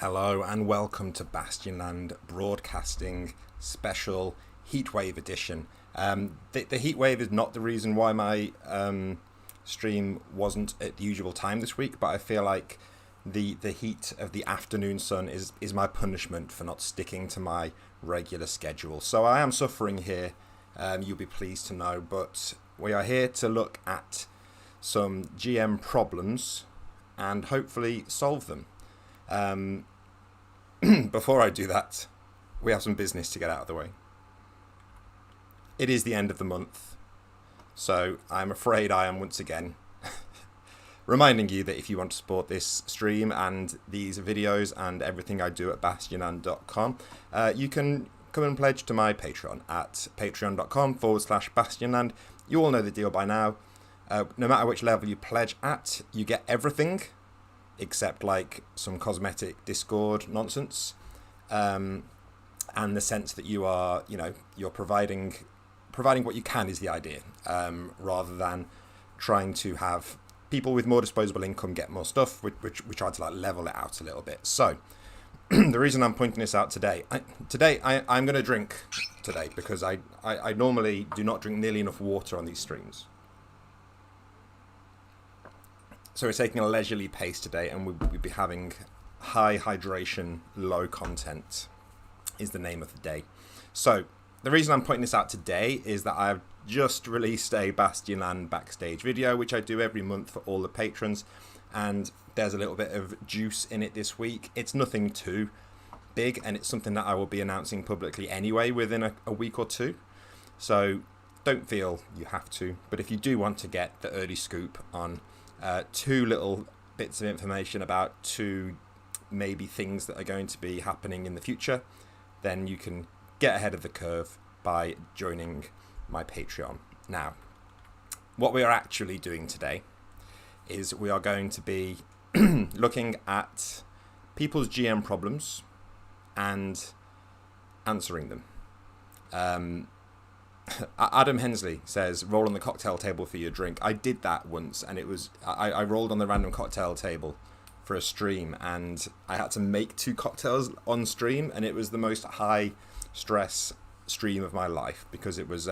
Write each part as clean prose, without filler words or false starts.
Hello and welcome to Bastionland Broadcasting Special Heatwave Edition. The heatwave is not the reason why my stream wasn't at the usual time this week, but I feel like the heat of the afternoon sun is my punishment for not sticking to my regular schedule. So I am suffering here, you'll be pleased to know, but we are here to look at some GM problems and hopefully solve them. Before I do that, we have some business to get out of the way. It is the end of the month, so I'm afraid I am once again reminding you that if you want to support this stream and these videos and everything I do at bastionland.com, you can come and pledge to my Patreon at patreon.com/bastionland. You all know the deal by now. No matter which level you pledge at, you get everything except like some cosmetic Discord nonsense, and the sense that you are, you're providing what you can is the idea, rather than trying to have people with more disposable income get more stuff, which we try to like level it out a little bit. So the reason I'm pointing this out today, I'm going to drink today because I normally do not drink nearly enough water on these streams. So we're taking a leisurely pace today, and we'll be having high hydration, low content is the name of the day. So the reason I'm pointing this out today is that I've just released a Bastionland backstage video, which I do every month for all the patrons, and there's a little bit of juice in it this week. It's nothing too big, and it's something that I will be announcing publicly anyway within a week or two. So don't feel you have to, but if you do want to get the early scoop on two little bits of information about two maybe things that are going to be happening in the future, then you can get ahead of the curve by joining my Patreon. Now, what we are actually doing today is we are going to be looking at people's GM problems and answering them. Adam Hensley says, roll on the cocktail table for your drink. I did that once, and it was I rolled on the random cocktail table for a stream, and I had to make 2 cocktails on stream, and it was the most high stress stream of my life, because it was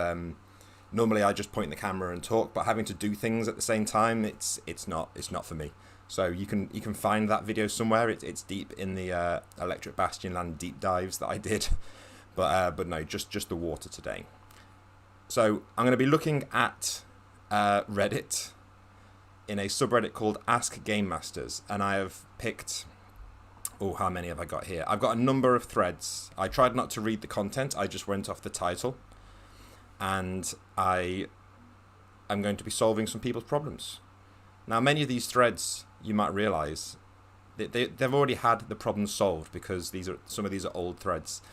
normally I just point the camera and talk, but having to do things at the same time, it's not for me. So you can find that video somewhere. It's deep in the Electric Bastionland deep dives that I did, but no, just the water today. So I'm going to be looking at Reddit in a subreddit called Ask Game Masters, and I have picked, how many have I got here? I've got a number of threads. I tried not to read the content, I just went off the title, and I'm going to be solving some people's problems. Now, many of these threads, you might realise, they've already had the problems solved, because some of these are old threads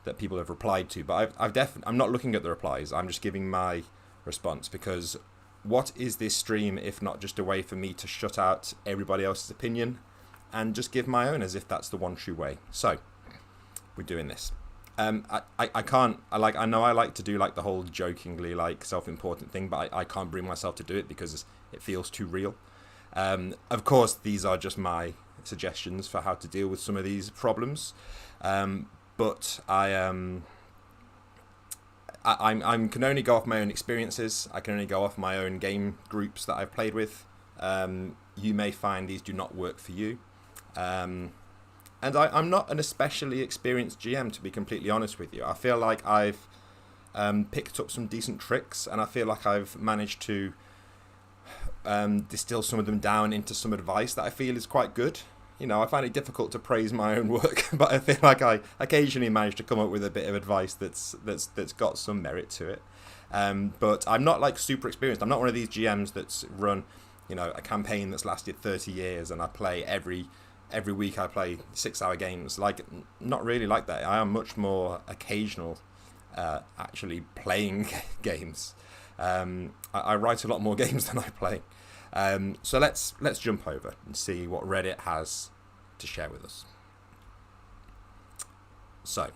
that people have replied to, but I'm not looking at the replies. I'm just giving my response, because what is this stream if not just a way for me to shut out everybody else's opinion and just give my own, as if that's the one true way. So we're doing this. I know I like to do like the whole jokingly like self-important thing, but I can't bring myself to do it because it feels too real. Of course, these are just my suggestions for how to deal with some of these problems. But I can only go off my own experiences. I can only go off my own game groups that I've played with. You may find these do not work for you. And I'm not an especially experienced GM, to be completely honest with you. I feel like I've picked up some decent tricks, and I feel like I've managed to distill some of them down into some advice that I feel is quite good. I find it difficult to praise my own work, but I feel like I occasionally manage to come up with a bit of advice that's got some merit to it. But I'm not like super experienced. I'm not one of these GMs that's run, a campaign that's lasted 30 years, and I play every week. I play 6-hour games. Like, not really like that. I am much more occasional, actually playing games. I write a lot more games than I play. So let's jump over and see what Reddit has to share with us. So,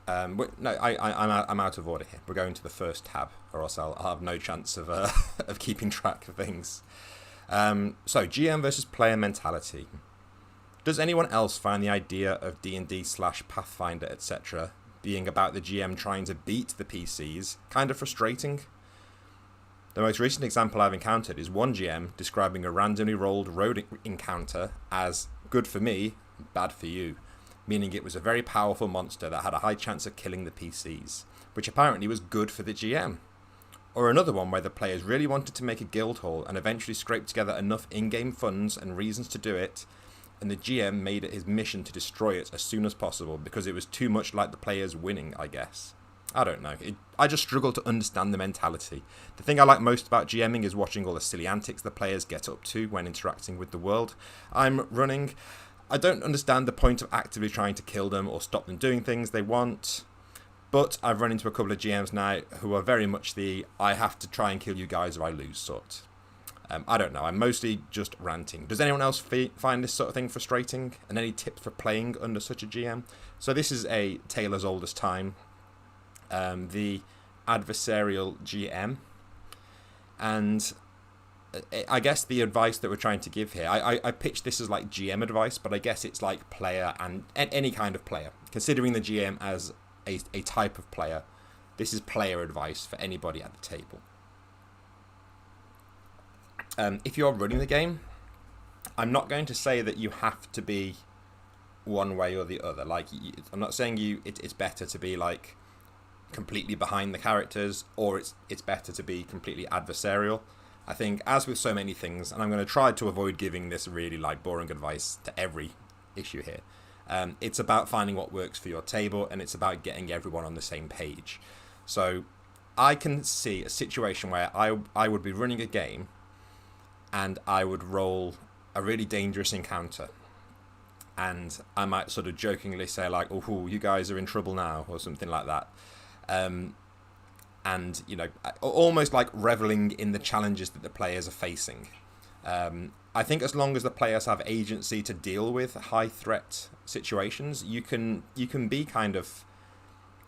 I'm out of order here. We're going to the first tab, or else I'll have no chance of of keeping track of things. So GM versus player mentality. Does anyone else find the idea of D&D/Pathfinder, etc., being about the GM trying to beat the PCs kind of frustrating? The most recent example I've encountered is one GM describing a randomly rolled road encounter as good for me, bad for you, meaning it was a very powerful monster that had a high chance of killing the PCs, which apparently was good for the GM. Or another one where the players really wanted to make a guild hall and eventually scraped together enough in-game funds and reasons to do it, and the GM made it his mission to destroy it as soon as possible because it was too much like the players winning, I guess. I don't know. I just struggle to understand the mentality. The thing I like most about GMing is watching all the silly antics the players get up to when interacting with the world I'm running. I don't understand the point of actively trying to kill them or stop them doing things they want. But I've run into a couple of GMs now who are very much the I have to try and kill you guys or I lose sort. I don't know. I'm mostly just ranting. Does anyone else find this sort of thing frustrating? And any tips for playing under such a GM? So this is a tale as old as time. The Adversarial GM. And I guess the advice that we're trying to give here, I pitched this as like GM advice, but I guess it's like player and any kind of player. Considering the GM as a type of player, this is player advice for anybody at the table. If you're running the game, I'm not going to say that you have to be one way or the other. Like, I'm not saying it's better to be like completely behind the characters, or it's better to be completely adversarial. I think, as with so many things, and I'm going to try to avoid giving this really like boring advice to every issue here. It's about finding what works for your table, and it's about getting everyone on the same page. So I can see a situation where I would be running a game and I would roll a really dangerous encounter. And I might sort of jokingly say like, oh, you guys are in trouble now, or something like that. And, you know, almost like reveling in the challenges that the players are facing. I think as long as the players have agency to deal with high threat situations, you can be kind of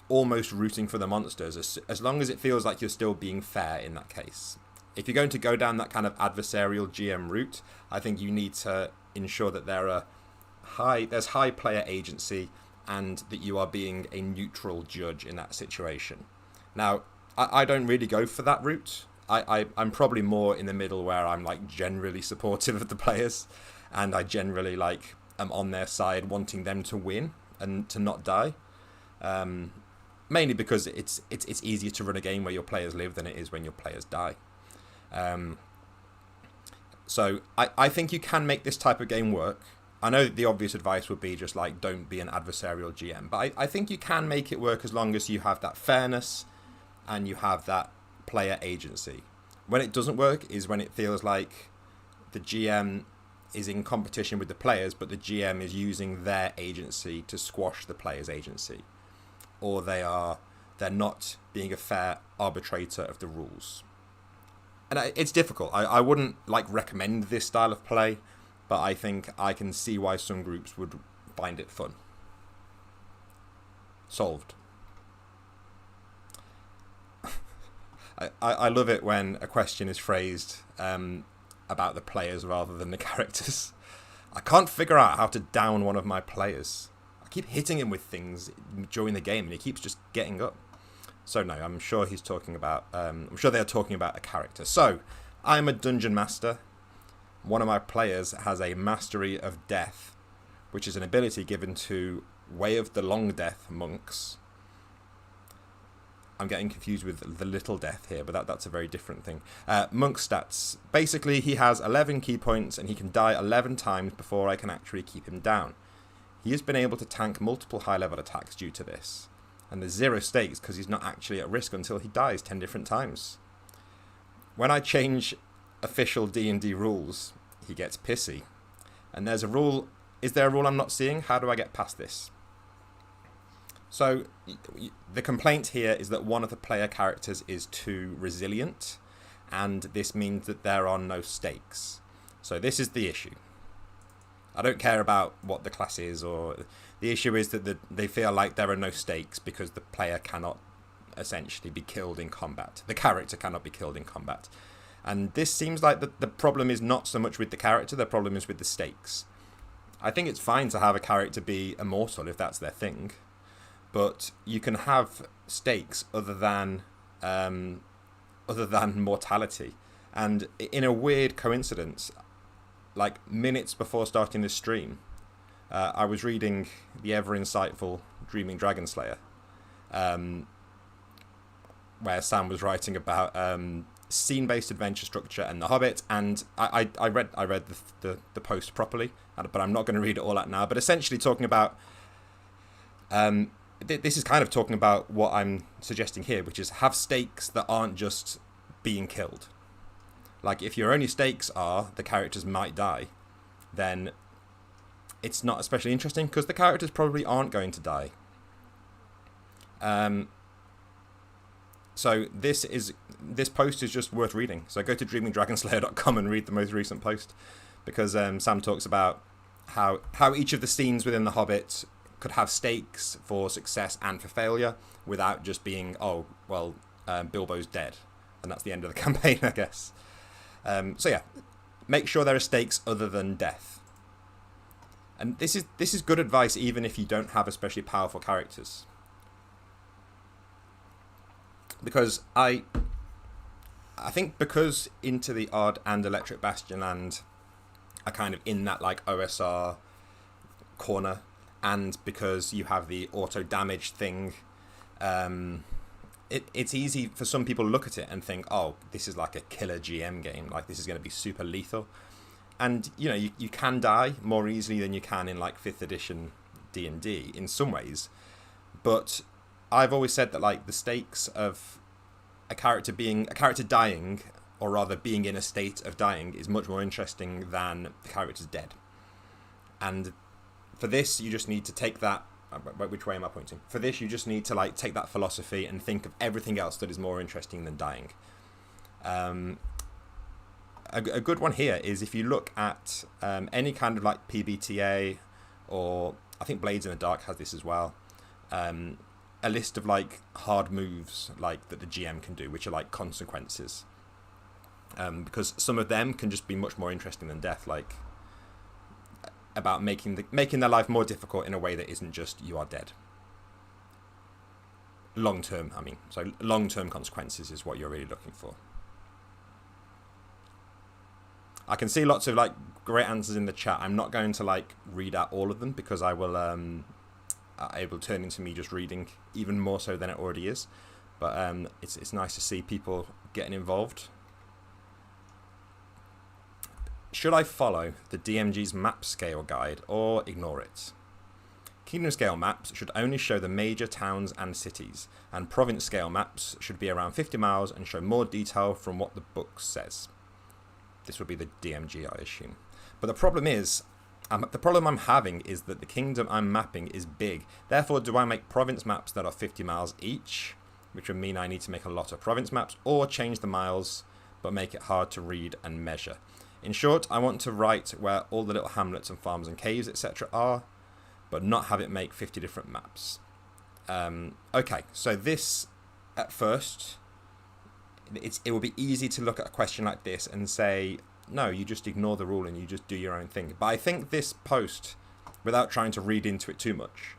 almost rooting for the monsters, as long as it feels like you're still being fair in that case. If you're going to go down that kind of adversarial GM route, I think you need to ensure that there's high player agency and that you are being a neutral judge in that situation. Now, I don't really go for that route. I'm probably more in the middle where I'm like generally supportive of the players, and I generally like am on their side wanting them to win and to not die. Mainly because it's easier to run a game where your players live than it is when your players die. So I think you can make this type of game work. I know that the obvious advice would be just like don't be an adversarial GM, but I think you can make it work as long as you have that fairness and you have that player agency. When it doesn't work is when it feels like the GM is in competition with the players, but the GM is using their agency to squash the players' agency, or they're not being a fair arbitrator of the rules. And it's difficult. I wouldn't like recommend this style of play, but I think I can see why some groups would find it fun. Solved. I love it when a question is phrased about the players rather than the characters. I can't figure out how to down one of my players. I keep hitting him with things during the game and he keeps just getting up. So no, I'm sure he's talking about. I'm sure they're talking about a character. So I'm a dungeon master. One of my players has a mastery of death, which is an ability given to Way of the Long Death monks. I'm getting confused with the Little Death here, but that's a very different thing. Monk stats. Basically, he has 11 key points and he can die 11 times before I can actually keep him down. He has been able to tank multiple high-level attacks due to this. And there's 0 stakes because he's not actually at risk until he dies 10 different times. When I change official D&D rules, he gets pissy. And there's a rule. Is there a rule I'm not seeing? How do I get past this? So the complaint here is that one of the player characters is too resilient, and this means that there are no stakes. So this is the issue. I don't care about what the class is, or the issue is that they feel like there are no stakes because the player cannot essentially be killed in combat. The character cannot be killed in combat. And this seems like the problem is not so much with the character, the problem is with the stakes. I think it's fine to have a character be immortal if that's their thing, but you can have stakes other than mortality. And in a weird coincidence, like minutes before starting this stream, I was reading the ever insightful Dreaming Dragon Slayer, where Sam was writing about scene-based adventure structure and The Hobbit, and I read the post properly, but I'm not going to read it all out now. But essentially talking about this is kind of talking about what I'm suggesting here, which is have stakes that aren't just being killed. Like, if your only stakes are the characters might die, then it's not especially interesting, because the characters probably aren't going to die. So this post is just worth reading. So go to dreamingdragonslayer.com and read the most recent post, because Sam talks about how each of the scenes within The Hobbit could have stakes for success and for failure without just being, Bilbo's dead, and that's the end of the campaign, I guess. So yeah, make sure there are stakes other than death. And this is good advice even if you don't have especially powerful characters. Because I think because Into the Odd and Electric Bastion Land are kind of in that like OSR corner, and because you have the auto damage thing, it's easy for some people to look at it and think, oh, this is like a killer GM game, like this is going to be super lethal. And you can die more easily than you can in like 5th edition D&D in some ways, but I've always said that like the stakes of a character dying, or rather being in a state of dying, is much more interesting than the character's dead. And for this, you just need to take that. Which way am I pointing? For this, you just need to like take that philosophy and think of everything else that is more interesting than dying. A good one here is if you look at any kind of like PBTA, or I think Blades in the Dark has this as well. A list of like hard moves like that the GM can do, which are like consequences. Because some of them can just be much more interesting than death, like about making their life more difficult in a way that isn't just you are dead. Long-term consequences is what you're really looking for. I can see lots of like great answers in the chat. I'm not going to like read out all of them, because it will turn into me just reading even more so than it already is. But it's nice to see people getting involved. Should I follow the DMG's map scale guide or ignore it? Kingdom scale maps should only show the major towns and cities, and province scale maps should be around 50 miles and show more detail from what the book says. This would be the DMG, I assume. But the problem I'm having is that the kingdom I'm mapping is big. Therefore, do I make province maps that are 50 miles each, which would mean I need to make a lot of province maps, or change the miles but make it hard to read and measure? In short, I want to write where all the little hamlets and farms and caves, etc. are, but not have it make 50 different maps. Okay, so this, at first, it will be easy to look at a question like this and say, no, you just ignore the rule and you just do your own thing. But I think this post, without trying to read into it too much,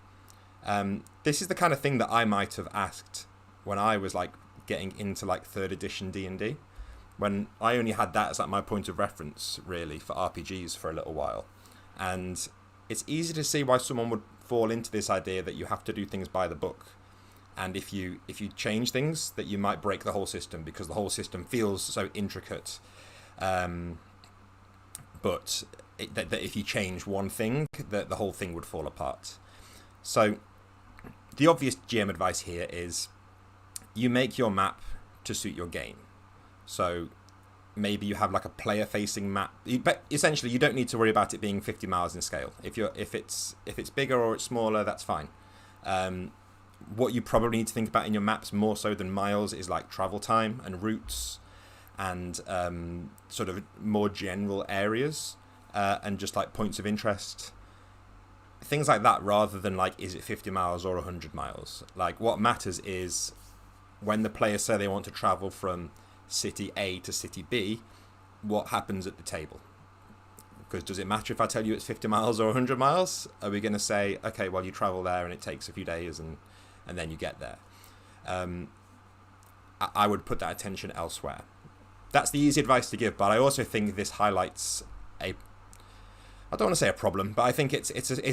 this is the kind of thing that I might have asked when I was like getting into like 3rd edition D&D. When I only had that as like my point of reference, really, for RPGs for a little while. And it's easy to see why someone would fall into this idea that you have to do things by the book. And if you change things, that you might break the whole system, because the whole system feels so intricate. But that if you change one thing, that the whole thing would fall apart. So the obvious GM advice here is you make your map to suit your game. So maybe you have like a player-facing map. But essentially, you don't need to worry about it being 50 miles in scale. If it's bigger or it's smaller, that's fine. What you probably need to think about in your maps more so than miles is like travel time and routes, and sort of more general areas, and just like points of interest, things like that, rather than like, is it 50 miles or 100 miles? Like, what matters is when the players say they want to travel from city A to city B, what happens at the table? Because does it matter if I tell you it's 50 miles or 100 miles? Are we going to say, okay, well, you travel there and it takes a few days and then you get there? I would put that attention elsewhere. That's the easy advice to give, but I also think this highlights I don't want to say a problem, but I think it's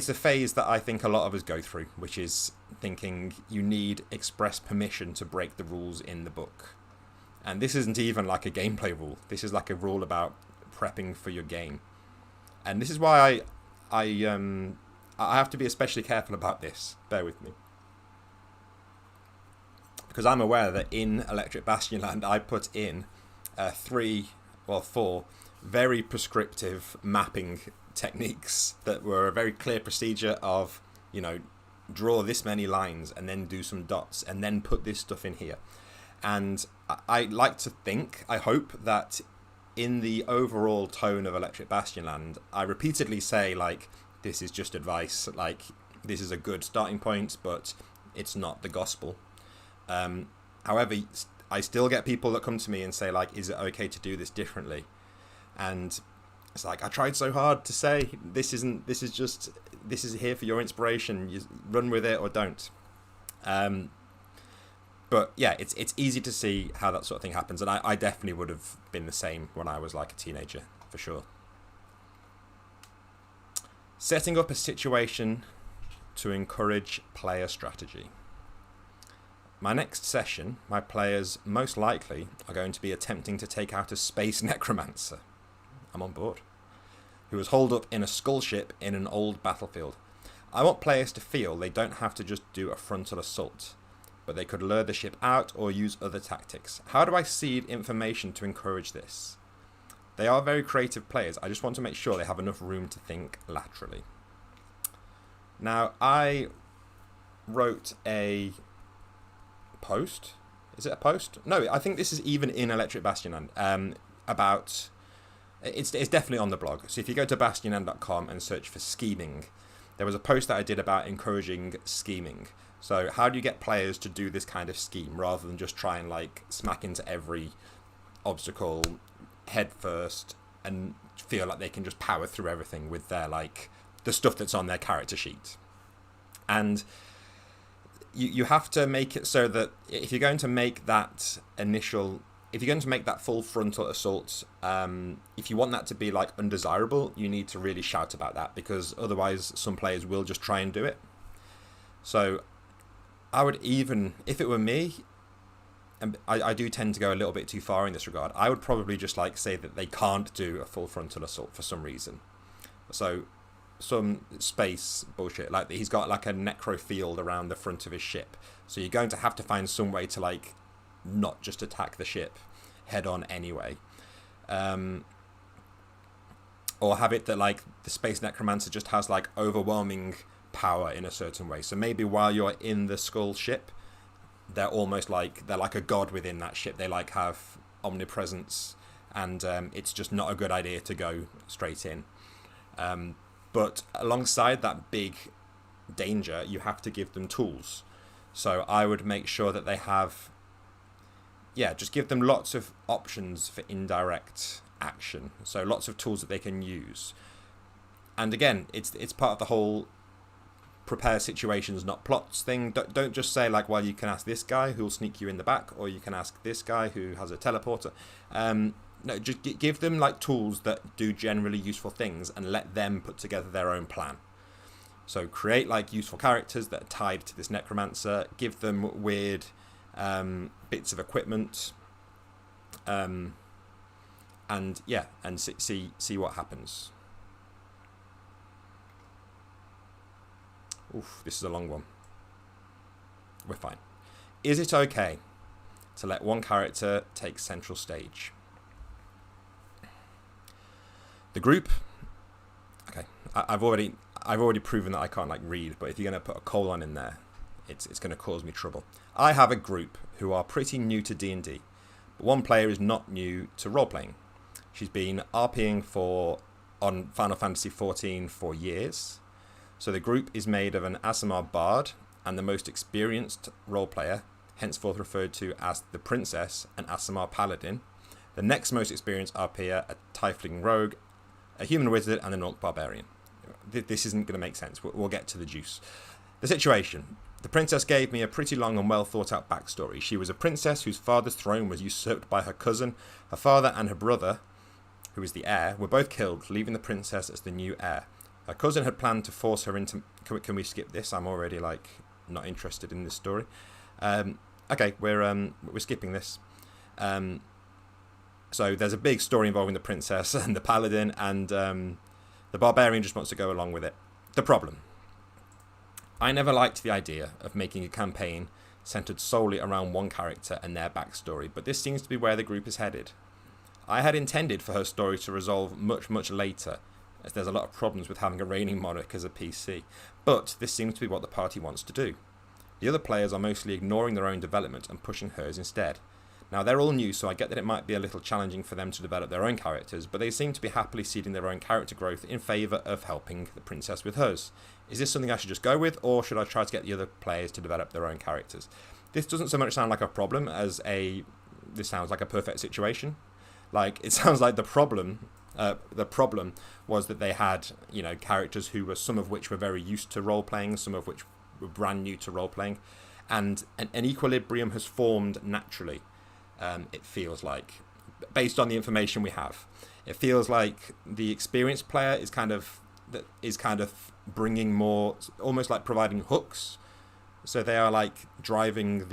a phase that I think a lot of us go through, which is thinking you need express permission to break the rules in the book. And this isn't even like a gameplay rule. This is like a rule about prepping for your game. And this is why I have to be especially careful about this. Bear with me. Because I'm aware that in Electric Bastion Land, I put in 4 very prescriptive mapping techniques that were a very clear procedure of, draw this many lines and then do some dots and then put this stuff in here. And I like to think, I hope that in the overall tone of Electric Bastion Land, I repeatedly say, like, this is just advice, like, this is a good starting point, but it's not the gospel. However, I still get people that come to me and say, like, is it okay to do this differently? And it's like, I tried so hard to say, this is here for your inspiration. You run with it or don't. But yeah, it's easy to see how that sort of thing happens. And I definitely would have been the same when I was like a teenager, for sure. Setting up a situation to encourage player strategy. My next session, my players most likely are going to be attempting to take out a space necromancer. I'm on board. Who was holed up in a skull ship in an old battlefield. I want players to feel they don't have to just do a frontal assault, but they could lure the ship out or use other tactics. How do I seed information to encourage this? They are very creative players. I just want to make sure they have enough room to think laterally. Now, I wrote a post. Is it a post? No, I think this is even in Electric Bastion Land. About... It's definitely on the blog. So if you go to bastionland.com and search for scheming, there was a post that I did about encouraging scheming. So how do you get players to do this kind of scheme rather than just try and like smack into every obstacle head first and feel like they can just power through everything with their like the stuff that's on their character sheet. And you have to make it so that if you're going to make that full frontal assault, if you want that to be like undesirable, you need to really shout about that, because otherwise some players will just try and do it. So I would even, if it were me, and I do tend to go a little bit too far in this regard, I would probably just like say that they can't do a full frontal assault for some reason. So some space bullshit, like he's got like a necro field around the front of his ship. So you're going to have to find some way to like not just attack the ship head on anyway. Or have it that like the space necromancer just has like overwhelming power in a certain way. So maybe while you're in the skull ship, they're like a god within that ship. They like have omnipresence, and it's just not a good idea to go straight in. But alongside that big danger, you have to give them tools. So I would make sure that they have, just give them lots of options for indirect action. So lots of tools that they can use. And again, it's part of the whole prepare situations, not plots thing. Don't just say like, well, you can ask this guy who'll sneak you in the back, or you can ask this guy who has a teleporter. No, just give them like tools that do generally useful things and let them put together their own plan. So create like useful characters that are tied to this necromancer. Give them weird bits of equipment, and see what happens. Oof, this is a long one. We're fine. Is it okay to let one character take central stage? The group. Okay, I've already proven that I can't like read, but if you're going to put a colon in there, it's going to cause me trouble. I have a group who are pretty new to D&D, but one player is not new to role-playing. She's been RPing on Final Fantasy XIV for years. So the group is made of an Aasimar Bard and the most experienced role-player, henceforth referred to as the Princess, an Aasimar Paladin. The next most experienced RPer, a Tiefling Rogue, a human wizard and an orc barbarian. This isn't going to make sense. We'll get to the juice. The situation. The princess gave me a pretty long and well thought out backstory. She was a princess whose father's throne was usurped by her cousin. Her father and her brother, who is the heir, were both killed, leaving the princess as the new heir. Her cousin had planned to force her into... Can we skip this? I'm already, not interested in this story. Okay, we're skipping this. So there's a big story involving the princess and the paladin, and the barbarian just wants to go along with it. The problem. I never liked the idea of making a campaign centered solely around one character and their backstory, but this seems to be where the group is headed. I had intended for her story to resolve much, much later, as there's a lot of problems with having a reigning monarch as a PC, but this seems to be what the party wants to do. The other players are mostly ignoring their own development and pushing hers instead. Now, they're all new, so I get that it might be a little challenging for them to develop their own characters, but they seem to be happily ceding their own character growth in favour of helping the princess with hers. Is this something I should just go with, or should I try to get the other players to develop their own characters? This doesn't so much sound like a problem as this sounds like a perfect situation. It sounds like the problem was that they had, characters who were, some of which were very used to role-playing, some of which were brand new to role-playing, and an equilibrium has formed naturally. It feels like, based on the information we have, it feels like the experienced player is kind of bringing more, almost like providing hooks. So they are driving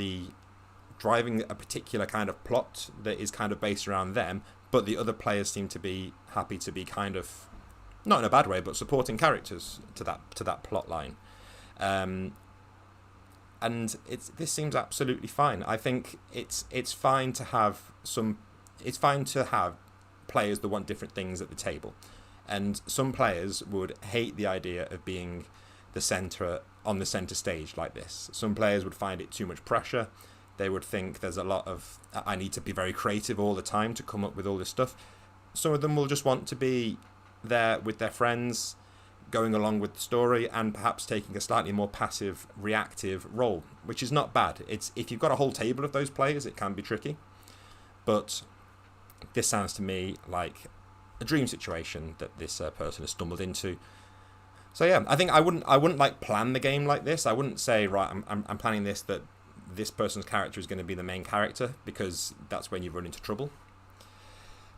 a particular kind of plot that is kind of based around them, but the other players seem to be happy to be kind of, not in a bad way, but supporting characters to that plot line. And this seems absolutely fine. I think it's fine to have players that want different things at the table, and some players would hate the idea of being on the center stage like this. Some players would find it too much pressure. They would think there's a lot of, I need to be very creative all the time to come up with all this stuff. Some of them will just want to be there with their friends, going along with the story, and perhaps taking a slightly more passive, reactive role, which is not bad. If you've got a whole table of those players, it can be tricky. But this sounds to me like a dream situation that this person has stumbled into. So yeah, I think I wouldn't plan the game like this. I wouldn't say, right, I'm planning this, that this person's character is going to be the main character, because that's when you run into trouble.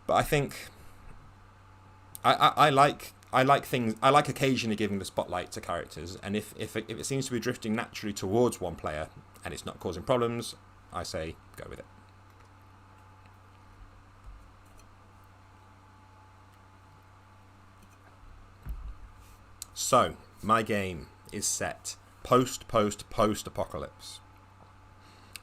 But I think I like occasionally giving the spotlight to characters, and if it seems to be drifting naturally towards one player and it's not causing problems, I say go with it. So my game is set post-apocalypse,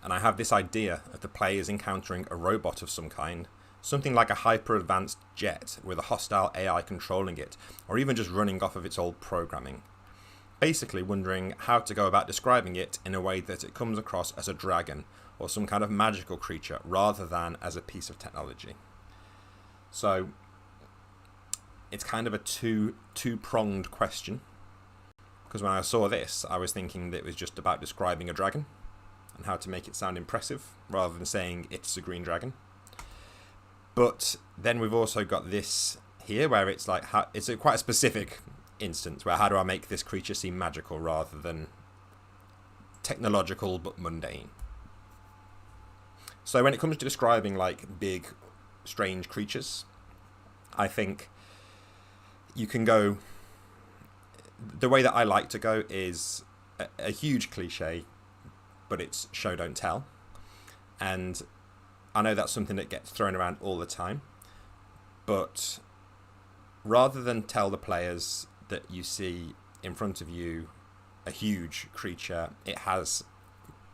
and I have this idea of the players encountering a robot of some kind. Something like a hyper-advanced jet with a hostile AI controlling it, or even just running off of its old programming. Basically wondering how to go about describing it in a way that it comes across as a dragon, or some kind of magical creature, rather than as a piece of technology. So, it's kind of a two-pronged question, because when I saw this, I was thinking that it was just about describing a dragon, and how to make it sound impressive, rather than saying it's a green dragon. But then we've also got this here, where it's it's quite a specific instance, where how do I make this creature seem magical rather than technological but mundane. So when it comes to describing big, strange creatures, I think you can go... The way that I like to go is a huge cliche, but it's show don't tell. And I know that's something that gets thrown around all the time, but rather than tell the players that you see in front of you a huge creature, it has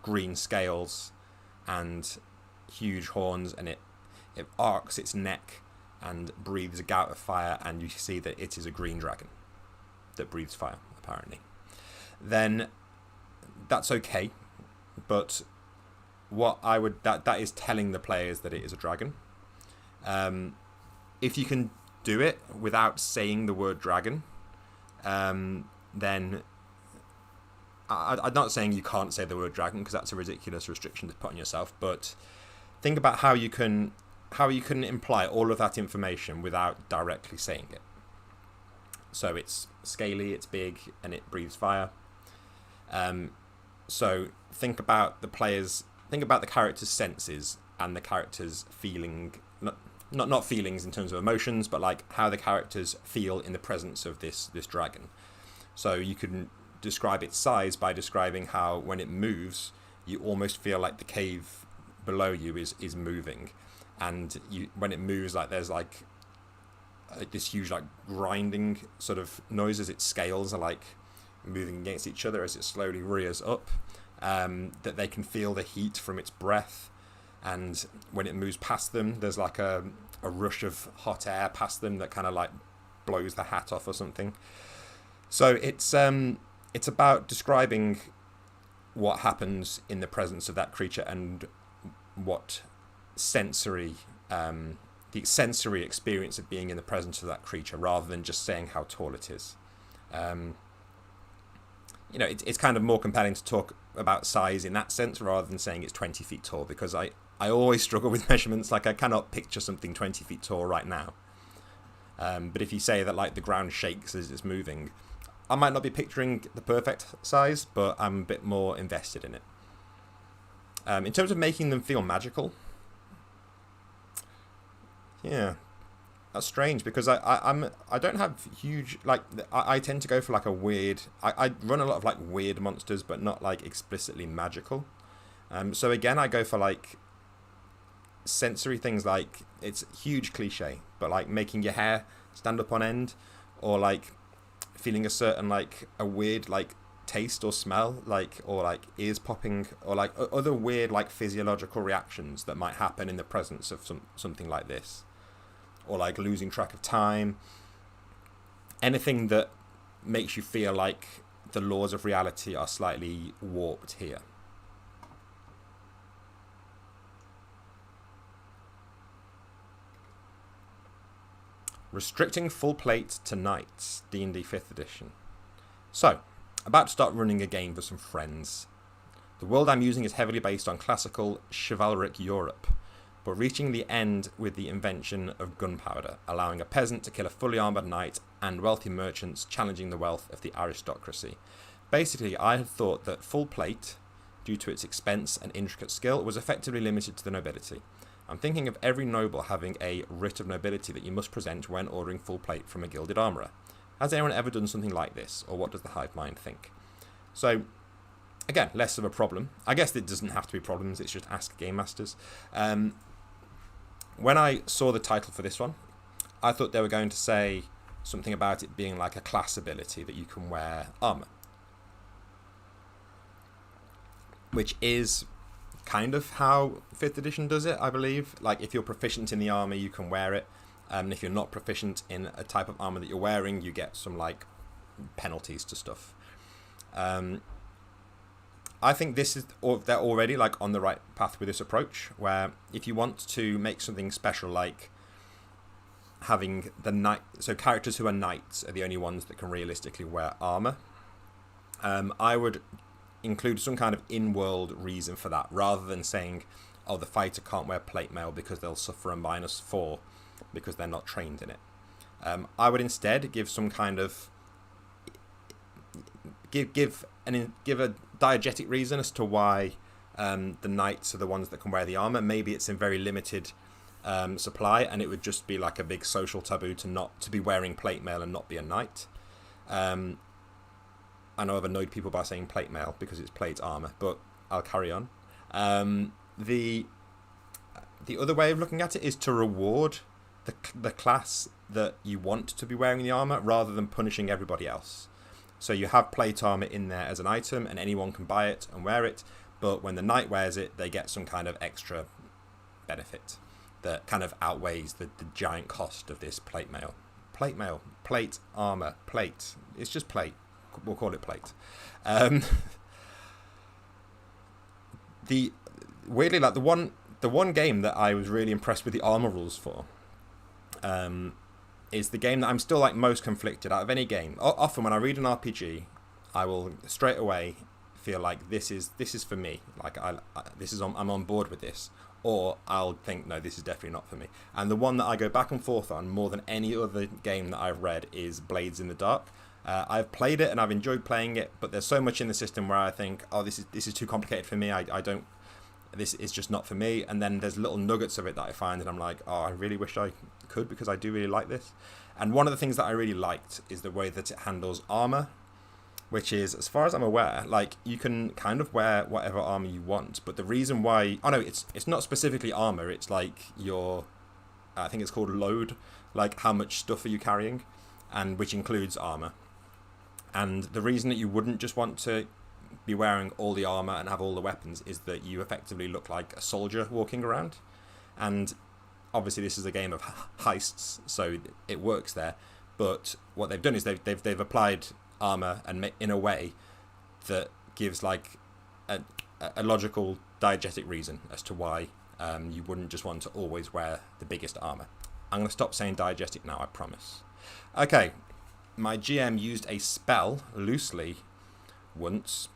green scales and huge horns, and it arcs its neck and breathes a gout of fire, and you see that it is a green dragon that breathes fire, apparently, then that's okay. But that is telling the players that it is a dragon. If you can do it without saying the word dragon, then I'm not saying you can't say the word dragon, because that's a ridiculous restriction to put on yourself, but think about how you can imply all of that information without directly saying it. So it's scaly, it's big, and it breathes fire. So think about the character's senses and the character's feeling, not feelings in terms of emotions, but like how the characters feel in the presence of this dragon. So you can describe its size by describing how when it moves, you almost feel like the cave below you is moving, and when it moves, like there's like this huge like grinding sort of noise as its scales are like moving against each other as it slowly rears up. That they can feel the heat from its breath, and when it moves past them, there's like a rush of hot air past them that kind of like blows the hat off or something. So it's about describing what happens in the presence of that creature and what the sensory experience of being in the presence of that creature, rather than just saying how tall it is. It's kind of more compelling to talk about size in that sense rather than saying it's 20 feet tall, because I always struggle with measurements. Like, I cannot picture something 20 feet tall right now. But if you say that like the ground shakes as it's moving, I might not be picturing the perfect size, but I'm a bit more invested in it. In terms of making them feel magical, yeah, that's strange, because I don't have huge, like, I tend to go for like a weird, I run a lot of like weird monsters, but not like explicitly magical. So again, I go for like sensory things, like it's huge cliche, but like making your hair stand up on end, or like feeling a certain like a weird like taste or smell, like, or like ears popping, or like other weird like physiological reactions that might happen in the presence of something like this. Or like losing track of time. Anything that makes you feel like the laws of reality are slightly warped here. Restricting full plate to knights, D&D 5th edition. So, about to start running a game for some friends. The world I'm using is heavily based on classical chivalric Europe, but reaching the end with the invention of gunpowder, allowing a peasant to kill a fully armoured knight, and wealthy merchants challenging the wealth of the aristocracy. Basically, I had thought that full plate, due to its expense and intricate skill, was effectively limited to the nobility. I'm thinking of every noble having a writ of nobility that you must present when ordering full plate from a gilded armourer. Has anyone ever done something like this, or what does the hive mind think? So, again, less of a problem. I guess it doesn't have to be problems, it's just ask game masters. When I saw the title for this one, I thought they were going to say something about it being like a class ability that you can wear armor, which is kind of how 5th edition does it, I believe. Like, if you're proficient in the armor, you can wear it, and if you're not proficient in a type of armor that you're wearing, you get some like penalties to stuff. I think they're already like on the right path with this approach, where if you want to make something special, like having the knight, so characters who are knights are the only ones that can realistically wear armor. I would include some kind of in-world reason for that, rather than saying, oh, the fighter can't wear plate mail because they'll suffer a -4 because they're not trained in it. I would instead give some kind of give a diegetic reason as to why the knights are the ones that can wear the armor. Maybe it's in very limited supply, and it would just be like a big social taboo to be wearing plate mail and not be a knight. I know I've annoyed people by saying plate mail because it's plate armor, but I'll carry on. The other way of looking at it is to reward the class that you want to be wearing the armor, rather than punishing everybody else. So you have plate armor in there as an item, and anyone can buy it and wear it, but when the knight wears it, they get some kind of extra benefit that kind of outweighs the giant cost of this plate mail. Plate armor, plate. It's just plate. We'll call it plate. Weirdly, like the one game that I was really impressed with the armor rules for, is the game that I'm still like most conflicted out of any game. Often when I read an RPG, I will straight away feel like this is for me. Like I'm on board with this. or I'll think, no, this is definitely not for me. And the one that I go back and forth on more than any other game that I've read is Blades in the Dark. I've played it and I've enjoyed playing it, but there's so much in the system where I think, oh, this is too complicated for me. I don't. This is just not for me. And then there's little nuggets of it that I find, and I'm like, oh, I really wish I could, because I do really like this. And one of the things that I really liked is the way that it handles armor, which is, as far as I'm aware, like, you can kind of wear whatever armor you want. But the reason why, oh no, it's not specifically armor. It's like your, I think it's called load, like how much stuff are you carrying, and which includes armor. And the reason that you wouldn't just want to be wearing all the armor and have all the weapons is that you effectively look like a soldier walking around. And obviously this is a game of heists, so it works there. But what they've done is they've applied armor and in a way that gives like a logical diegetic reason as to why you wouldn't just want to always wear the biggest armor. I'm going to stop saying diegetic now, I promise. Okay, my GM used a spell loosely once,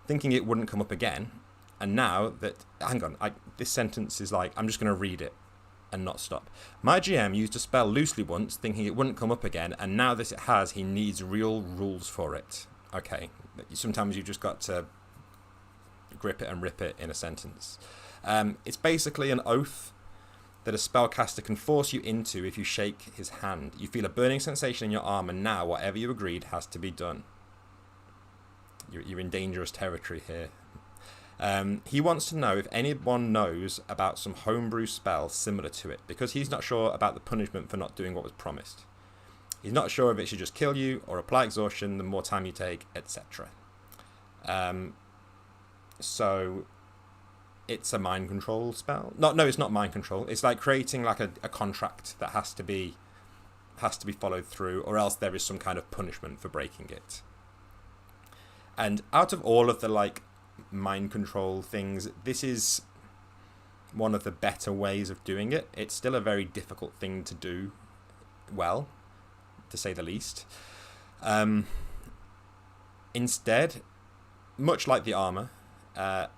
thinking it wouldn't come up again, and now that, hang on, this sentence is like, I'm just going to read it and not stop. My GM used a spell loosely once, thinking it wouldn't come up again, and now that it has, he needs real rules for it. Okay, sometimes you've just got to grip it and rip it in a sentence. It's basically an oath that a spellcaster can force you into if you shake his hand. You feel a burning sensation in your arm, and now whatever you agreed has to be done. You're in dangerous territory here. He wants to know if anyone knows about some homebrew spell similar to it, because he's not sure about the punishment for not doing what was promised. He's not sure if it should just kill you or apply exhaustion the more time you take, etc. So it's a mind control spell. No, it's not mind control. It's like creating like a contract that has to be followed through, or else there is some kind of punishment for breaking it. And out of all of the like mind control things, this is one of the better ways of doing it. It's still a very difficult thing to do well, to say the least. Instead, much like the armor, a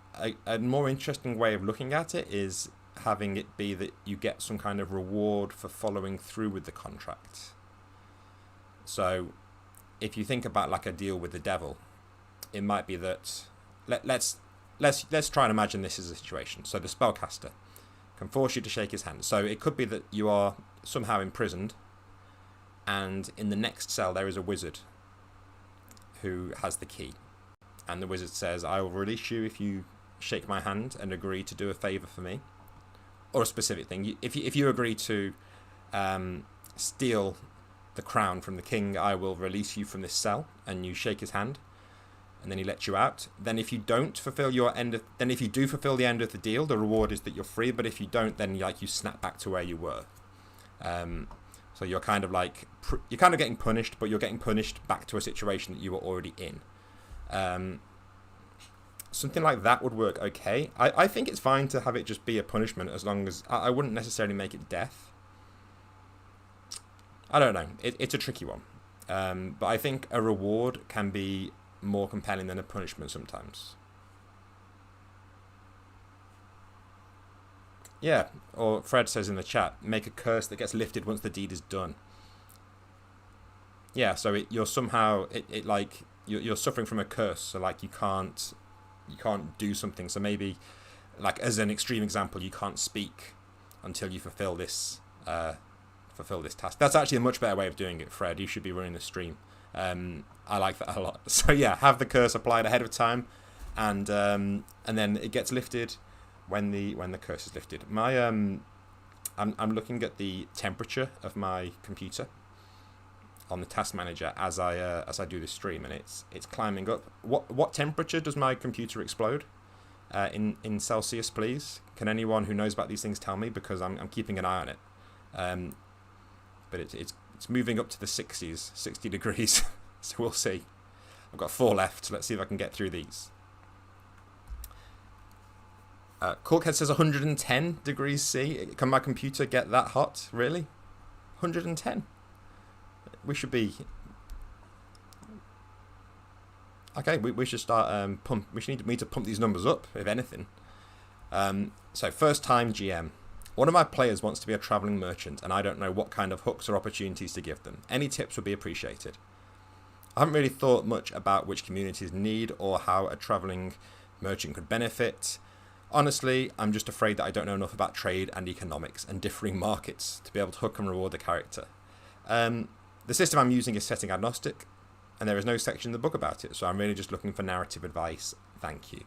more interesting way of looking at it is having it be that you get some kind of reward for following through with the contract. So if you think about like a deal with the devil, it might be that let's try and imagine this is a situation. So the spellcaster can force you to shake his hand. So it could be that you are somehow imprisoned, and in the next cell there is a wizard who has the key, and the wizard says, I will release you if you shake my hand and agree to do a favor for me, or a specific thing. If you agree to steal the crown from the king, I will release you from this cell, and you shake his hand, and then he lets you out. Then if you don't fulfill your if you do fulfill the end of the deal, the reward is that you're free. But if you don't, then like you snap back to where you were. So you're kind of like you're kind of getting punished, but you're getting punished back to a situation that you were already in. Something like that would work okay. I think it's fine to have it just be a punishment, as long as I wouldn't necessarily make it death. I don't know. It's a tricky one. But I think a reward can be more compelling than a punishment sometimes. Yeah, or Fred says in the chat, make a curse that gets lifted once the deed is done. Yeah, so you're somehow like you're suffering from a curse, so like you can't do something. So maybe, like as an extreme example, you can't speak until you fulfill this task. That's actually a much better way of doing it, Fred. You should be running the stream. I like that a lot. So yeah, have the curse applied ahead of time, and then it gets lifted when the curse is lifted. I'm looking at the temperature of my computer on the task manager as I do this stream, and it's climbing up. What temperature does my computer explode in Celsius, please? Can anyone who knows about these things tell me, because I'm keeping an eye on it. But it's moving up to the 60s, 60 degrees. So we'll see. I've got 4 left. Let's see if I can get through these. Corkhead says 110 degrees C. Can my computer get that hot? Really? 110? We should be... Okay, we should start... We should need to pump these numbers up, if anything. So first time GM. One of my players wants to be a travelling merchant, and I don't know what kind of hooks or opportunities to give them. Any tips would be appreciated. I haven't really thought much about which communities need or how a travelling merchant could benefit. Honestly, I'm just afraid that I don't know enough about trade and economics and differing markets to be able to hook and reward the character. The system I'm using is setting agnostic, and there is no section in the book about it, so I'm really just looking for narrative advice. Thank you.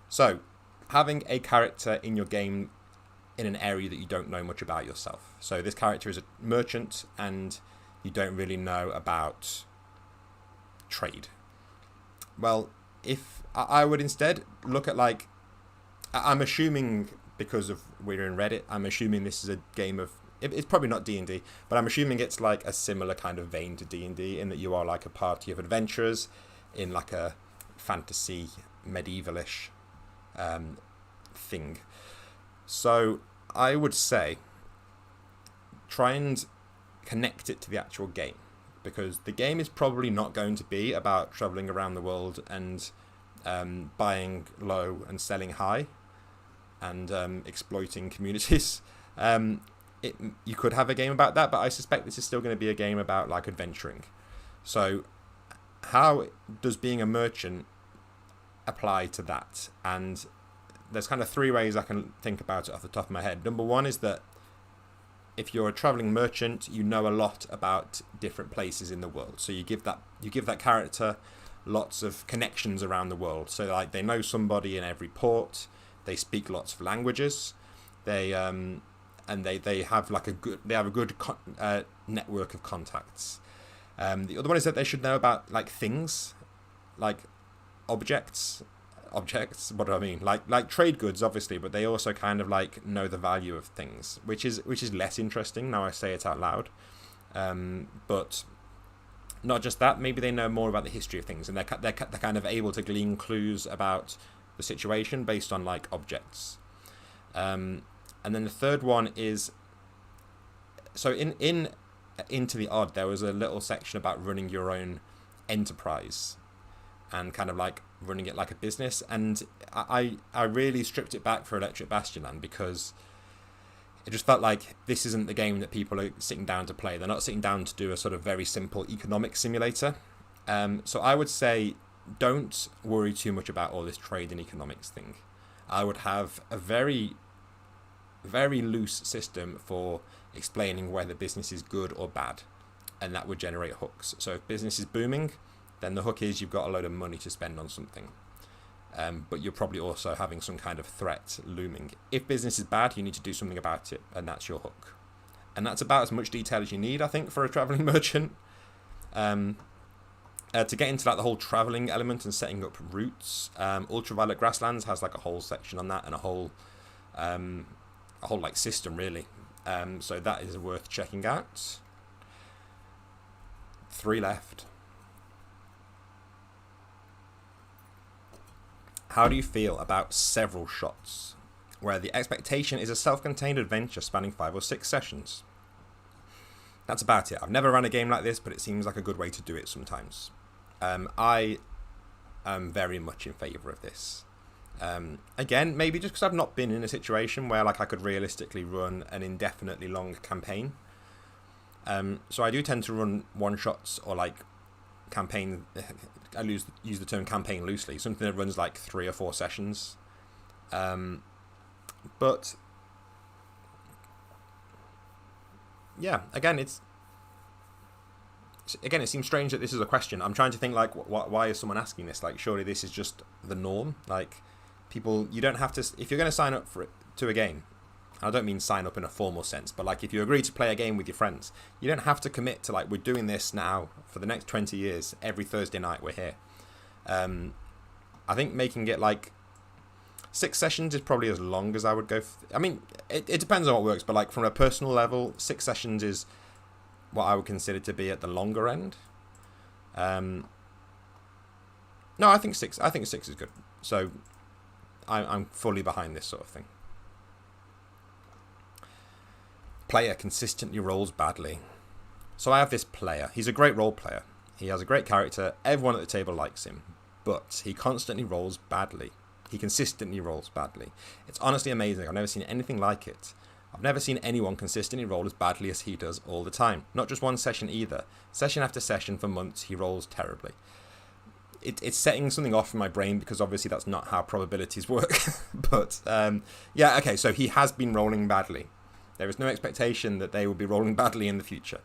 So, having a character in your game in an area that you don't know much about yourself. So this character is a merchant, and you don't really know about trade. Well, if I would instead look at, like, I'm assuming, because of we're in Reddit, I'm assuming this is a game of, it's probably not D&D, but I'm assuming it's like a similar kind of vein to D&D, in that you are like a party of adventurers in like a fantasy medievalish thing. So I would say try and connect it to the actual game, because the game is probably not going to be about traveling around the world and buying low and selling high and exploiting communities. You could have a game about that, but I suspect this is still going to be a game about like adventuring. So how does being a merchant apply to that? And there's kind of three ways I can think about it off the top of my head. Number one is that if you're a traveling merchant, you know a lot about different places in the world. So you give that character lots of connections around the world. So like they know somebody in every port. They speak lots of languages. They have like a good network of contacts. The other one is that they should know about like things, like objects. What do I mean? Like trade goods, obviously, but they also kind of like know the value of things, which is less interesting now I say it out loud. But not just that, maybe they know more about the history of things, and they're kind of able to glean clues about the situation based on like objects. And then the third one is, so in Into the Odd, there was a little section about running your own enterprise and kind of like running it like a business, and I really stripped it back for Electric Bastion Land, because it just felt like this isn't the game that people are sitting down to play. They're not sitting down to do a sort of very simple economic simulator. So I would say don't worry too much about all this trade and economics thing. I would have a very, very loose system for explaining whether business is good or bad, and that would generate hooks. So if business is booming, then the hook is you've got a load of money to spend on something. But you're probably also having some kind of threat looming. If business is bad, you need to do something about it, and that's your hook. And that's about as much detail as you need, I think, for a traveling merchant. To get into like the whole traveling element and setting up routes, Ultraviolet Grasslands has like a whole section on that, and a whole like system really. So that is worth checking out. 3 left. How do you feel about several shots, where the expectation is a self-contained adventure spanning 5 or 6 sessions? That's about it. I've never run a game like this, but it seems like a good way to do it sometimes. I am very much in favour of this. Again, maybe just because I've not been in a situation where like I could realistically run an indefinitely long campaign. So I do tend to run one-shots or like campaign. I use the term campaign loosely. Something that runs like 3 or 4 sessions. But yeah, again, it seems strange that this is a question. I'm trying to think like, why is someone asking this? Like, surely this is just the norm. Like, people, you don't have to. If you're going to sign up to a game, I don't mean sign up in a formal sense, but like if you agree to play a game with your friends, you don't have to commit to like, we're doing this now for the next 20 years. Every Thursday night we're here. I think making it like 6 sessions is probably as long as I would go. I mean, it depends on what works, but like from a personal level, 6 sessions is what I would consider to be at the longer end. No, I think 6. I think 6 is good. So I'm fully behind this sort of thing. Player consistently rolls badly. So I have this player. He's a great role player. He has a great character. Everyone at the table likes him, but he constantly rolls badly. He consistently rolls badly. It's honestly amazing. I've never seen anything like it. I've never seen anyone consistently roll as badly as he does all the time. Not just one session either. Session after session for months, he rolls terribly. It's setting something off in my brain because obviously that's not how probabilities work. But yeah, okay, so he has been rolling badly. There is no expectation that they will be rolling badly in the future.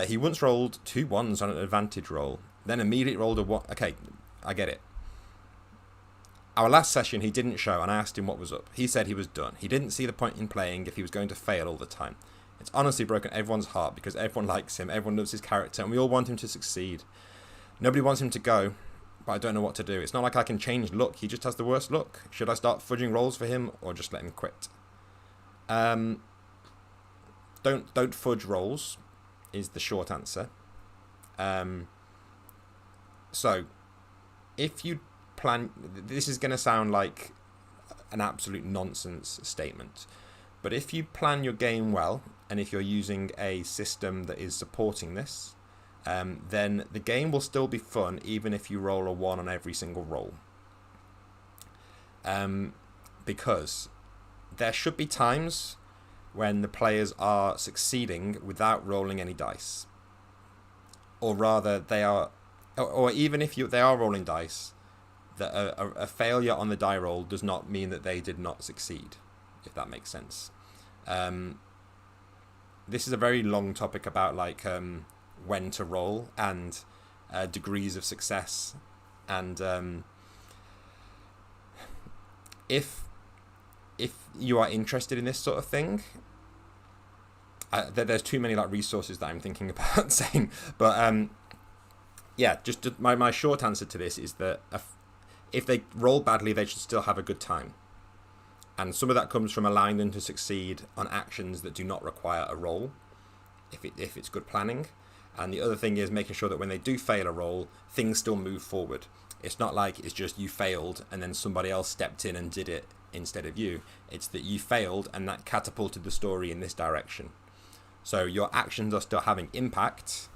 He once rolled 2 1s on an advantage roll, then immediately rolled a 1. Okay, I get it. Our last session he didn't show, and I asked him what was up. He said he was done. He didn't see the point in playing if he was going to fail all the time. It's honestly broken everyone's heart because everyone likes him, everyone loves his character, and we all want him to succeed. Nobody wants him to go, but I don't know what to do. It's not like I can change luck. He just has the worst luck. Should I start fudging rolls for him or just let him quit? Don't fudge rolls is the short answer. So if you plan, this is going to sound like an absolute nonsense statement, but if you plan your game well and if you're using a system that is supporting this, then the game will still be fun even if you roll a 1 on every single roll. Because there should be times when the players are succeeding without rolling any dice. Or rather, they are, or even if they are rolling dice, that a failure on the die roll does not mean that they did not succeed, if that makes sense. This is a very long topic about like when to roll and degrees of success, and if you are interested in this sort of thing, there's too many like resources that I'm thinking about saying, but yeah, just my short answer to this is that if they roll badly, they should still have a good time, and some of that comes from allowing them to succeed on actions that do not require a roll, if it's good planning. And the other thing is making sure that when they do fail a roll, things still move forward. It's not like it's just you failed and then somebody else stepped in and did it instead of you. It's that you failed and that catapulted the story in this direction. So your actions are still having impact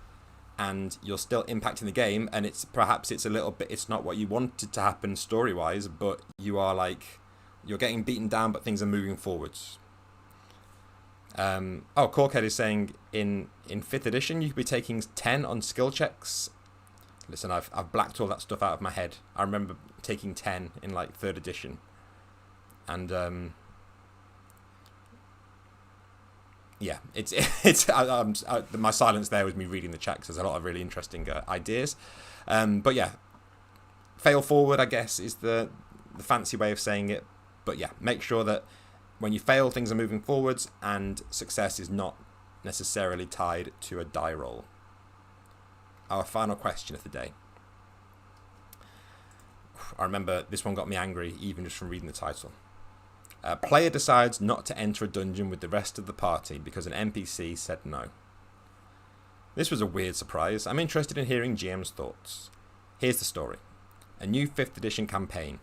and you're still impacting the game, and perhaps it's a little bit, it's not what you wanted to happen story wise, but you're getting beaten down but things are moving forwards. Corkhead is saying in 5th edition you could be taking 10 on skill checks. Listen, I've blacked all that stuff out of my head. I remember taking 10 in like 3rd edition, and yeah, it's my silence there was me reading the chat 'cause there's a lot of really interesting ideas. But yeah, fail forward, I guess, is the fancy way of saying it. But yeah, make sure that when you fail, things are moving forwards, and success is not necessarily tied to a die roll. Our final question of the day. I remember this one got me angry even just from reading the title. A player decides not to enter a dungeon with the rest of the party because an NPC said no. This was a weird surprise. I'm interested in hearing GM's thoughts. Here's the story. A new 5th edition campaign.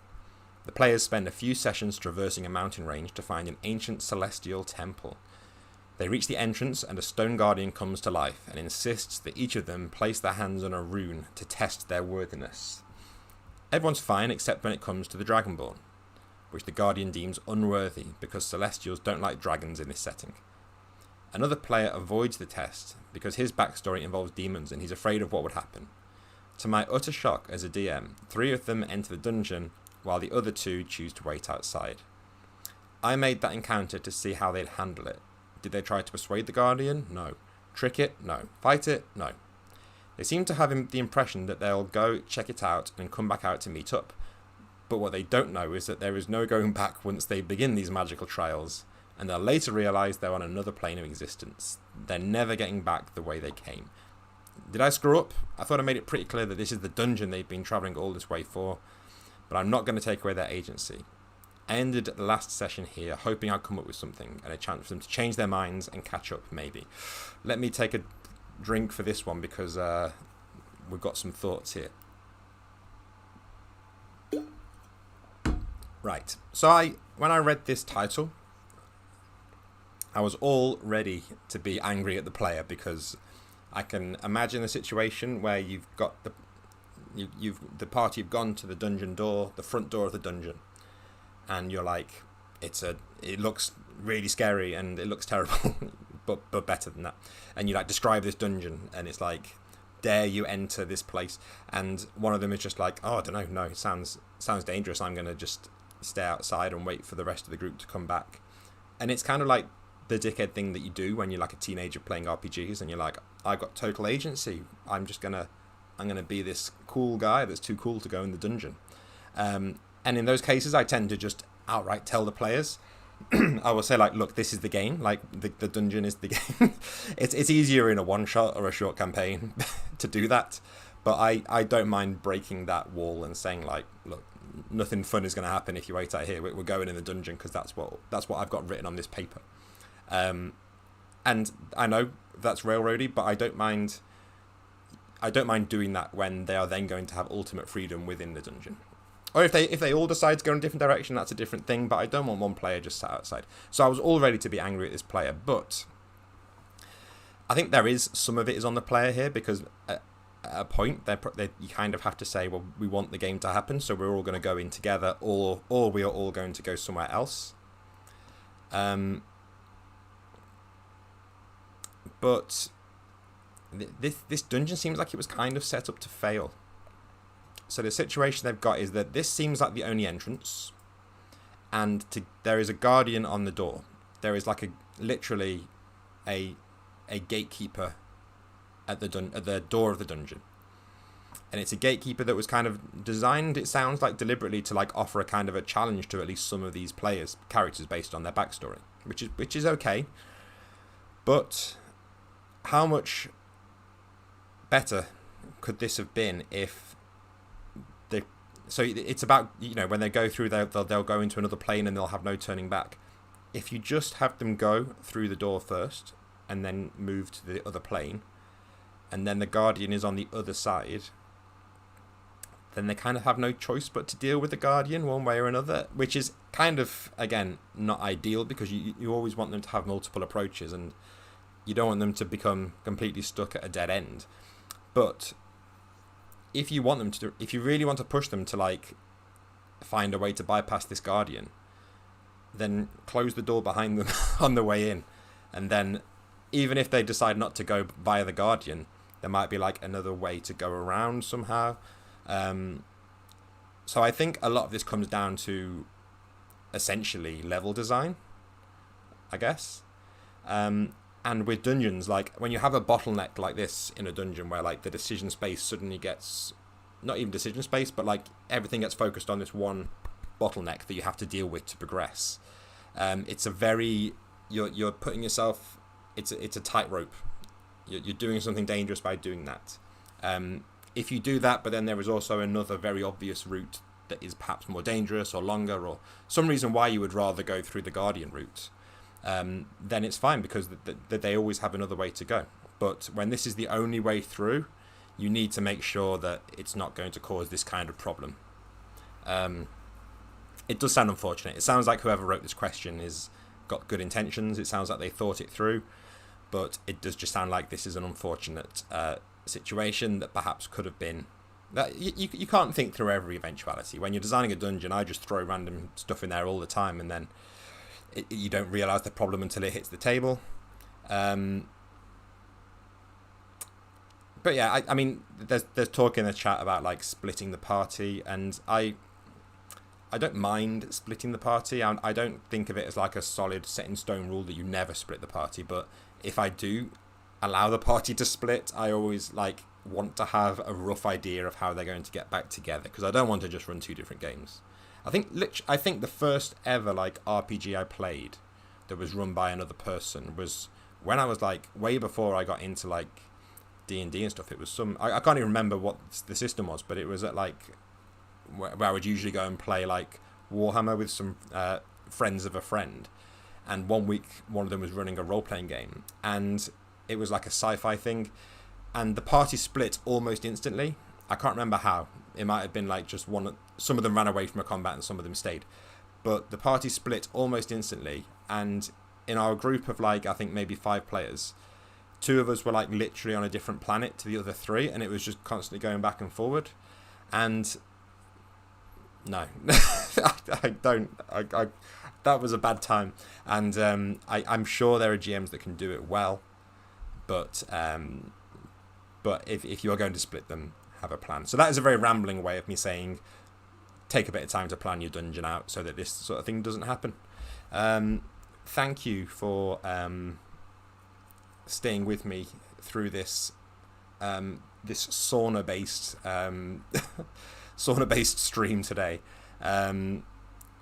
The players spend a few sessions traversing a mountain range to find an ancient celestial temple. They reach the entrance and a stone guardian comes to life and insists that each of them place their hands on a rune to test their worthiness. Everyone's fine except when it comes to the Dragonborn, which the guardian deems unworthy because celestials don't like dragons in this setting. Another player avoids the test because his backstory involves demons and he's afraid of what would happen. To my utter shock as a DM, 3 of them enter the dungeon while the other 2 choose to wait outside. I made that encounter to see how they'd handle it. Did they try to persuade the Guardian? No. Trick it? No. Fight it? No. They seem to have the impression that they'll go check it out and come back out to meet up. But what they don't know is that there is no going back once they begin these magical trials, and they'll later realise they're on another plane of existence. They're never getting back the way they came. Did I screw up? I thought I made it pretty clear that this is the dungeon they've been travelling all this way for, but I'm not going to take away their agency. I ended the last session here, hoping I'd come up with something and a chance for them to change their minds and catch up, maybe. Let me take a drink for this one because we've got some thoughts here. Right, so when I read this title, I was all ready to be angry at the player because I can imagine a situation where you've got the party have gone to the dungeon door, the front door of the dungeon, and you're like, it looks really scary and it looks terrible, but better than that. And you like describe this dungeon, and it's like, dare you enter this place? And one of them is just like, oh, I don't know, no, it sounds dangerous. I'm gonna just stay outside and wait for the rest of the group to come back. And it's kind of like the dickhead thing that you do when you're like a teenager playing RPGs, and you're like, I've got total agency. I'm gonna be this cool guy that's too cool to go in the dungeon. And in those cases, I tend to just outright tell the players. I will say, like, look, this is the game. Like, the dungeon is the game. It's easier in a one-shot or a short campaign to do that. But I don't mind breaking that wall and saying, like, look, nothing fun is going to happen if you wait out here. We're going in the dungeon because that's what I've got written on this paper. And I know that's railroady, but I don't mind doing that when they are then going to have ultimate freedom within the dungeon. Or if they all decide to go in a different direction, that's a different thing, but I don't want one player just sat outside. So I was all ready to be angry at this player, but I think there is some of it is on the player here, because at a point you kind of have to say, well, we want the game to happen, so we're all going to go in together, or we are all going to go somewhere else. But this dungeon seems like it was kind of set up to fail. So the situation they've got is that this seems like the only entrance, and there is a guardian on the door. There is like literally a gatekeeper at the door of the dungeon, and it's a gatekeeper that was kind of designed, it sounds like, deliberately to like offer a kind of a challenge to at least some of these characters based on their backstory, which is okay. But how much better could this have been if so it's about, when they go through, they'll go into another plane and they'll have no turning back. If you just have them go through the door first and then move to the other plane, and then the guardian is on the other side, then they kind of have no choice but to deal with the guardian one way or another, which is kind of, again, not ideal, because you always want them to have multiple approaches, and you don't want them to become completely stuck at a dead end. But if you really want to push them to like find a way to bypass this guardian, then close the door behind them on the way in, and then even if they decide not to go via the guardian, there might be like another way to go around somehow. So I think a lot of this comes down to essentially level design, I guess. And with dungeons, like when you have a bottleneck like this in a dungeon where like the decision space suddenly gets, not even decision space, but like everything gets focused on this one bottleneck that you have to deal with to progress. It's a very, you're putting yourself, it's a tightrope. You're doing something dangerous by doing that. If you do that, but then there is also another very obvious route that is perhaps more dangerous or longer, or some reason why you would rather go through the Guardian route, then it's fine, because they always have another way to go. But when this is the only way through, you need to make sure that it's not going to cause this kind of problem. It does sound unfortunate. It sounds like whoever wrote this question has got good intentions. It sounds like they thought it through, but it does just sound like this is an unfortunate situation that perhaps could have been. That you can't think through every eventuality. When you're designing a dungeon, I just throw random stuff in there all the time, and then you don't realise the problem until it hits the table. But yeah, I mean, there's talk in the chat about like splitting the party, and I don't mind splitting the party. I don't think of it as like a solid set in stone rule that you never split the party. But if I do allow the party to split, I always like want to have a rough idea of how they're going to get back together, because I don't want to just run two different games. I think the first ever like RPG I played that was run by another person was when I was like way before I got into like D&D and stuff. It was I can't even remember what the system was, but it was at like where I would usually go and play like Warhammer with some friends of a friend, and one week one of them was running a role-playing game, and it was like a sci-fi thing, and the party split almost instantly. I can't remember how. It might have been like just one. Some of them ran away from a combat and some of them stayed, but the party split almost instantly. And in our group of like, I think maybe 5 players, 2 of us were like literally on a different planet to the other 3, and it was just constantly going back and forward. And No, I don't. That was a bad time, and I'm sure there are GMs that can do it well, but if you are going to split them, have a plan. So that is a very rambling way of me saying, take a bit of time to plan your dungeon out so that this sort of thing doesn't happen. Thank you for staying with me through this this sauna based stream today.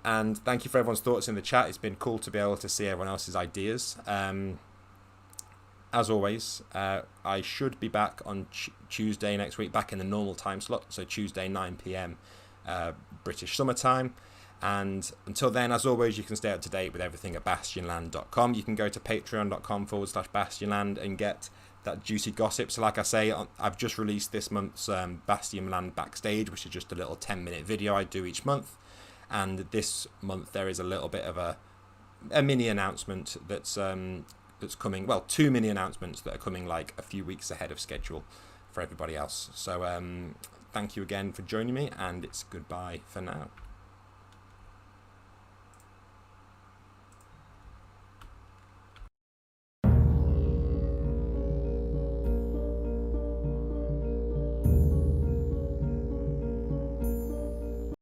And thank you for everyone's thoughts in the chat. It's been cool to be able to see everyone else's ideas. As always, I should be back on Tuesday next week, back in the normal time slot, so Tuesday 9 p.m. British summertime. And until then, as always, you can stay up to date with everything at bastionland.com. You can go to patreon.com/bastionland and get that juicy gossip. So like I say, I've just released this month's Bastionland Backstage, which is just a little 10-minute video I do each month. And this month there is a little bit of a mini announcement that's coming. Well, 2 mini announcements that are coming like a few weeks ahead of schedule for everybody else. So thank you again for joining me, and it's goodbye for now.